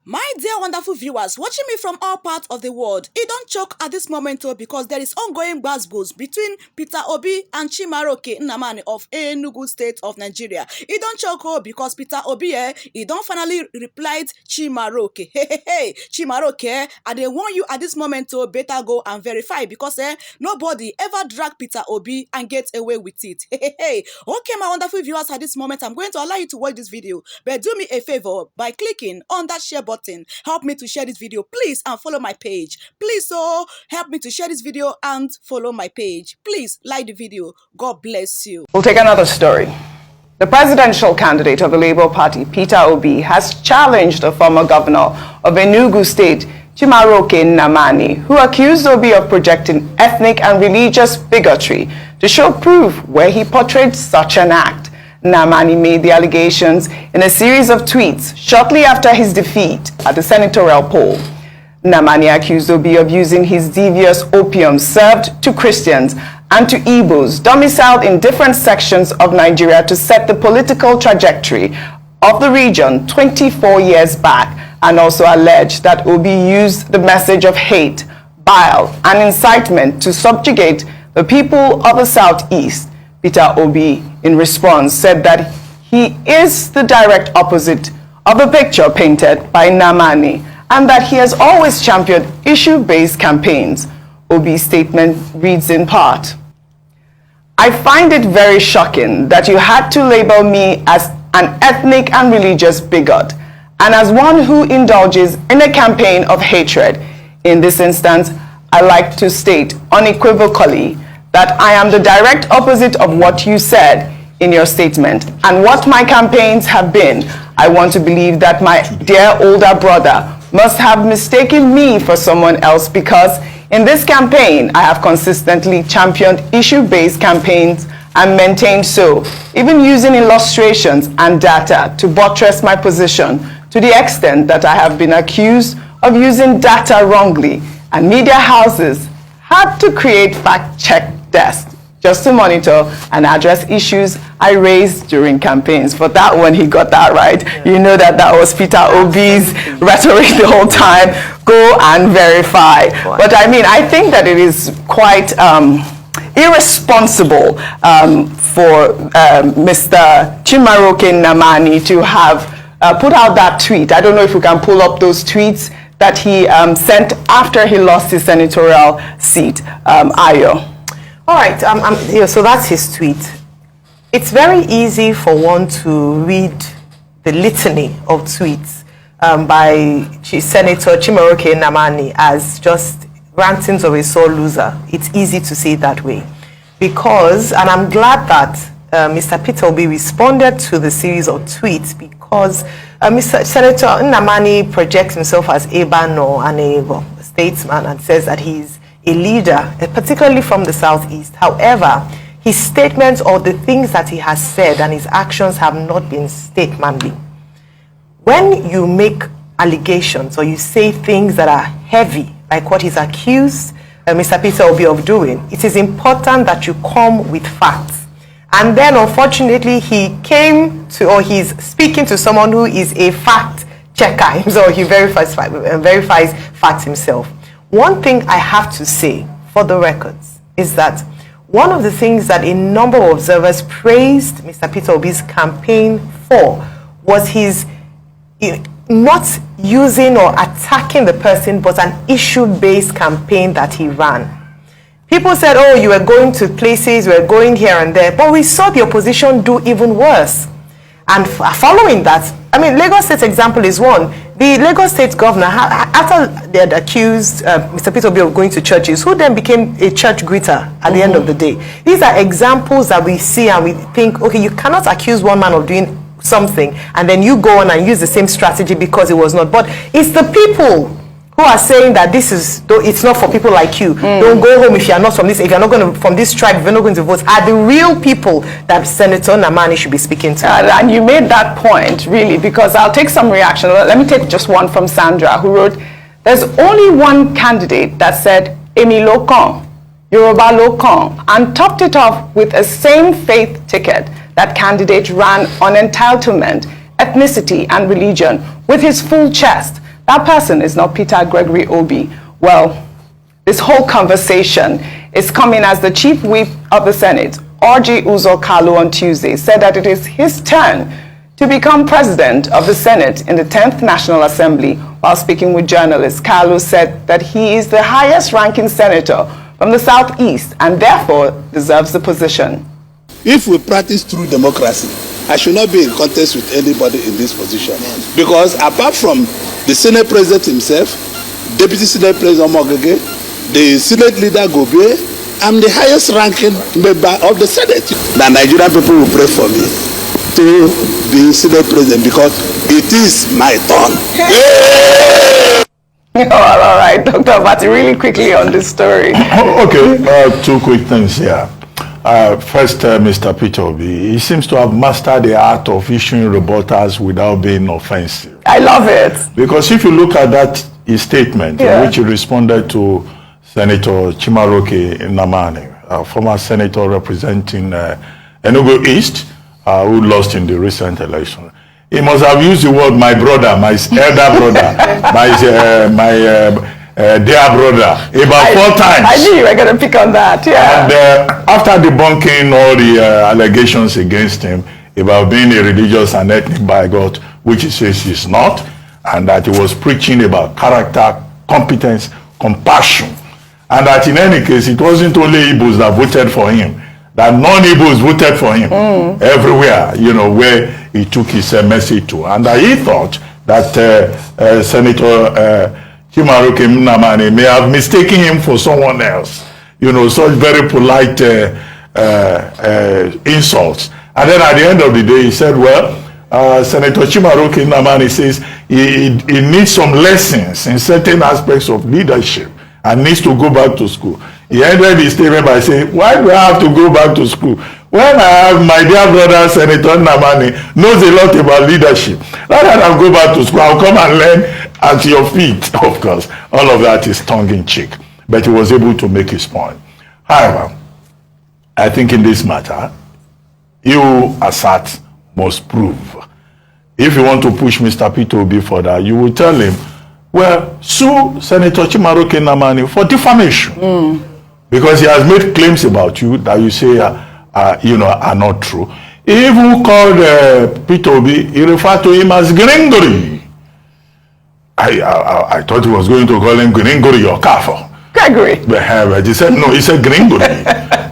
My dear wonderful viewers watching me from all parts of the world, it don't choke at this moment because there is ongoing gbasgbos between Peter Obi and Chimaraoke nnamani of Enugu State of Nigeria. It don't choke because Peter Obi he don't finally replied Chimaraoke. Hey, Chimaraoke, I dey warn you at this moment better go and verify because nobody ever drag Peter Obi and get away with it. Hey, okay, my wonderful viewers, at this moment I'm going to allow you to watch this video, but do me a favor by clicking on that share button. Help me to share this video, please, and follow my page. Please, help me to share this video and follow my page. Please like the video. God bless you. We'll take another story. The presidential candidate of the Labour Party, Peter Obi, has challenged the former governor of Enugu State, Chimaraoke Nnamani, who accused Obi of projecting ethnic and religious bigotry to show proof where he portrayed such an act. Nnamani made the allegations in a series of tweets shortly after his defeat at the senatorial poll. Nnamani accused Obi of using his devious opium served to Christians and to Igbos domiciled in different sections of Nigeria to set the political trajectory of the region 24 years back, and also alleged that Obi used the message of hate, bile, and incitement to subjugate the people of the Southeast. Peter Obi, in response, said that he is the direct opposite of the picture painted by Nnamani and that he has always championed issue-based campaigns. Obi's statement reads in part, "I find it very shocking that you had to label me as an ethnic and religious bigot and as one who indulges in a campaign of hatred. In this instance, I like to state unequivocally that I am the direct opposite of what you said in your statement and what my campaigns have been. I want to believe that my dear older brother must have mistaken me for someone else because in this campaign, I have consistently championed issue-based campaigns and maintained so, even using illustrations and data to buttress my position to the extent that I have been accused of using data wrongly, and media houses had to create fact-check desks just to monitor and address issues I raised during campaigns." For that one, he got that right. Yeah. You know that was Peter Obi's rhetoric the whole time. Go and verify. Wow. But I mean, I think that it is quite irresponsible for Mr. Chimaraoke Nnamani to have put out that tweet. I don't know if we can pull up those tweets that he sent after he lost his senatorial seat. Ayo. All right, so that's his tweet. It's very easy for one to read the litany of tweets by Senator Chimaraoke Nnamani as just rantings of a sore loser. It's easy to see it that way. Because, and I'm glad that Mr. Peter Obi responded to the series of tweets because Senator Nnamani projects himself as a banner and a statesman and says that he's a leader, particularly from the Southeast. However, his statements or the things that he has said and his actions have not been statesmanly. When you make allegations or you say things that are heavy, like what he's accused Mr. Peter Obi of doing, it is important that you come with facts. And then, unfortunately, he came to, or he's speaking to someone who is a fact checker, so he verifies facts himself. One thing I have to say for the records is that one of the things that a number of observers praised Mr. Peter Obi's campaign for was his not using or attacking the person, but an issue-based campaign that he ran. People said, oh, you were going to places, you were going here and there, but we saw the opposition do even worse. And following that, I mean, Lagos State example is one. The Lagos State governor, after they had accused Mr. Peter Obi of going to churches, who then became a church greeter at the end of the day. These are examples that we see and we think, okay, you cannot accuse one man of doing something and then you go on and use the same strategy because it was not. But it's the people who are saying that this is, it's not for people like you. Don't go home if you're not from this, if you're not going to, from this tribe, if you're not going to vote, are the real people that Senator Nnamani should be speaking to. And you made that point, really, because I'll take some reaction. Let me take just one from Sandra, who wrote, there's only one candidate that said, Emi Lokan, Yoruba Lokan, and topped it off with a same faith ticket. That candidate ran on entitlement, ethnicity, and religion with his full chest. that person is not Peter Gregory Obi. Well, this whole conversation is coming as the chief whip of the Senate, Orji Uzor Kalu, on Tuesday said that it is his turn to become president of the Senate in the 10th National Assembly. While speaking with journalists, Kalu said that he is the highest ranking senator from the Southeast and therefore deserves the position. If we practice true democracy, I should not be in contest with anybody in this position. Because apart from the Senate President himself, Deputy Senate President Mogege, the Senate Leader Gobe, I'm the highest ranking member of the Senate. The Nigerian people will pray for me to be Senate President because it is my turn. All right, Dr. Abati, really quickly on this story. Okay, two quick things here. First, Mr. Peter Obi, he seems to have mastered the art of issuing rebuttals without being offensive. I love it. Because if you look at that his statement in which he responded to Senator Chimaraoke nnamani, former senator representing Enugu East, who lost in the recent election. He must have used the word "my brother," my elder brother, my dear brother, about 4 times. I knew you were going to pick on that, yeah. And after debunking all the allegations against him about being a religious and ethnic bigot, which he says he's not, and that he was preaching about character, competence, compassion, and that in any case, it wasn't only Igbos that voted for him, that non-Igbos voted for him everywhere, you know, where he took his message to. And he thought that Senator Chimaraoke nnamani may have mistaken him for someone else. You know, such very polite insults. And then at the end of the day, he said, well, Senator Chimaraoke nnamani says he needs some lessons in certain aspects of leadership and needs to go back to school. He ended his statement by saying, why do I have to go back to school when I have my dear brother Senator nnamani knows a lot about leadership? Rather than go back to school, I'll come and learn at your feet. Of course, all of that is tongue-in-cheek, but he was able to make his point. However, I think in this matter, you assert must prove. If you want to push Mr. Peter Obi further, you will tell him, well, sue Senator Chimaraoke nnamani for defamation. Because he has made claims about you that you say are not true. He even called Peter Obi, he referred to him as Gringori. I thought he was going to call him Gringori or Kafo. Gregory. But he said, no, he said Gringori.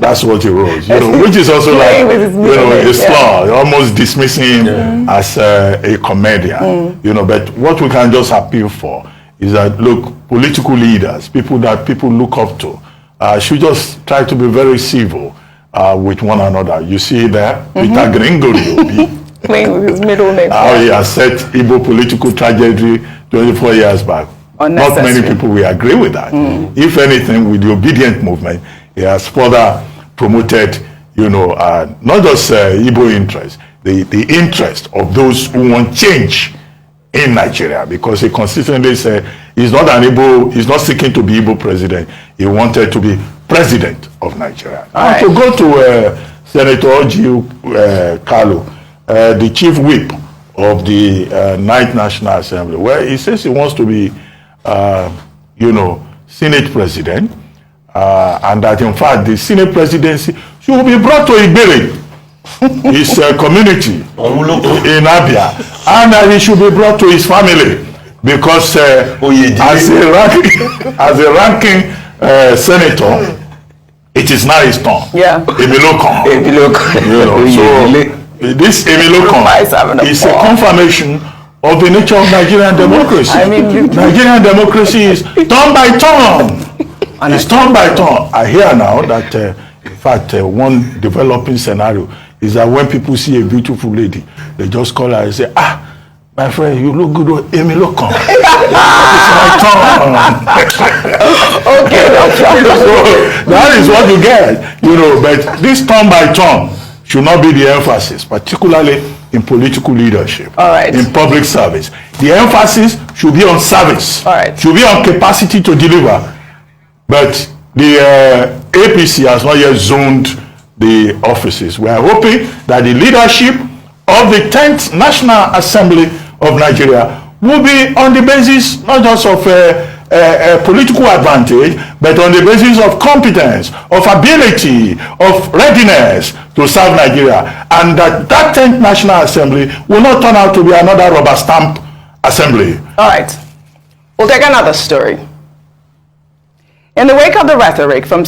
That's what he wrote, you know, which is also like, you know, a slur, almost dismissing him as a comedian, you know. But what we can just appeal for is that, look, political leaders, people that people look up to, should just try to be very civil with one another. You see there, Peter Gringori, Playing with his middle name. how he has set Igbo political tragedy 24 years back. Not many people will agree with that. If anything, with the obedient movement, he has further promoted, you know, not just Igbo interest, the interest of those who want change in Nigeria, because he consistently said he's not an Igbo, he's not seeking to be Igbo president. He wanted to be president of Nigeria. And to go to Senator Orji Kalu, the chief whip of the 9th National Assembly, where he says he wants to be, you know, Senate president, and that in fact the Senate presidency should be brought to Igbere, his community in Abia, and that he should be brought to his family, because as a ranking senator, it is now his turn. Yeah. Emilokon. You know, so this Emilokon is a confirmation of the nature of Nigerian democracy. I mean, Nigerian democracy is turn by turn. And it's turn by turn. I hear now that, in fact, one developing scenario is that when people see a beautiful lady, they just call her and say, ah, my friend, you look good, Emilokon. It's my turn. Okay, so that is what you get, you know. But this turn by turn should not be the emphasis, particularly in political leadership, in public service. The emphasis should be on service, should be on capacity to deliver. But the APC has not yet zoned the offices. We are hoping that the leadership of the 10th National Assembly of Nigeria will be on the basis not just of political advantage, but on the basis of competence, of ability, of readiness to serve Nigeria. And that 10th National Assembly will not turn out to be another rubber stamp assembly. All right. We'll take another story. In the wake of the rhetoric from